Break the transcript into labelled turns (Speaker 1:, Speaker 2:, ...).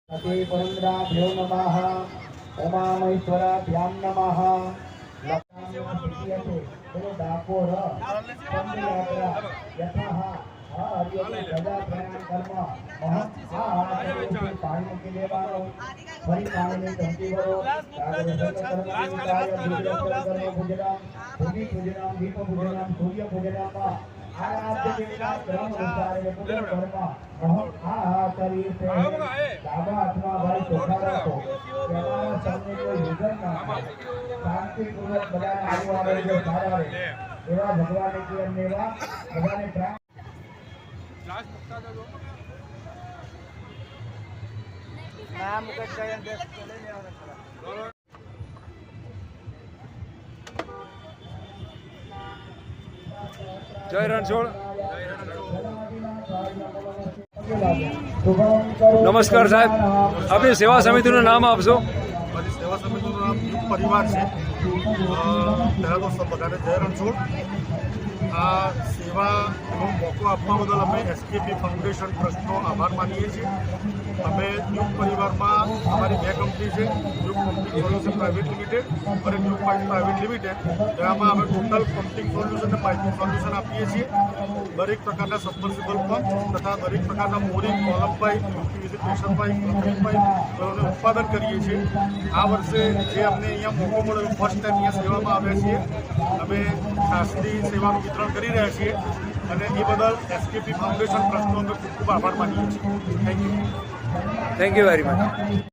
Speaker 1: परन्द्राभ्यो नमः उमामहेश्वराभ्यां नमः डाकोर चंद्रयात्रा यथाः पानी के देवानो फरी पानी धमकी करो भूमि पूजनाम दीप पूजनाम सूर्य पूजनाम आराध्य देवता क्रम अनुसार पूजन कर्म शरीर से दादा अथवा भाई चोखा रखो केवल सामने को युजन ना शांति पूर्वक बड़ा आयु आरोग्य सारा रहे एवं भगवान की अन्यवा भगवान प्राण नाम का चयन दे चले नहीं होना
Speaker 2: जय रणछोड़। नमस्कार साहेब, अपनी सेवा समिति नाम आपशो?
Speaker 3: मारी सेवा समिति नाम युग परिवार है। पहला तो सब बता जय रणछोड़। आ सेवा मोको आपवा बदल अमे एसकेपी फाउंडेशन ट्रस्टनो आभार मानीए छीए। अमे युग परिवार में हमारी बे कंपनी है, युग पंपिंग सोल्यूशन प्राइवेट लिमिटेड और युग पाइप प्राइवेट लिमिटेड। जेमां अमे टोटल पंपिंग सोल्यूशन और पाइपिंग सोल्यूशन आपीए छीए। दरेक प्रकारना सबमर्सिबल पंप तथा दरेक प्रकारना mooring column pipe PVC pressure pipe pipe उत्पादन करीए छीए। आ वर्षे जे अમને અહીંયા મોકો મળ્યો ફર્સ્ટ ટાઈમ અહીંયા સેવામાં આવ્યા છીએ। અમે ખાસરી સેવાનું વિતરણ કરી રહ્યા છીએ અને એ બદલ એસકેપી ફાઉન્ડેશન ટ્રસ્ટનો અમે ખૂબ ખૂબ આભાર માનીએ છીએ। Thank you
Speaker 2: very much.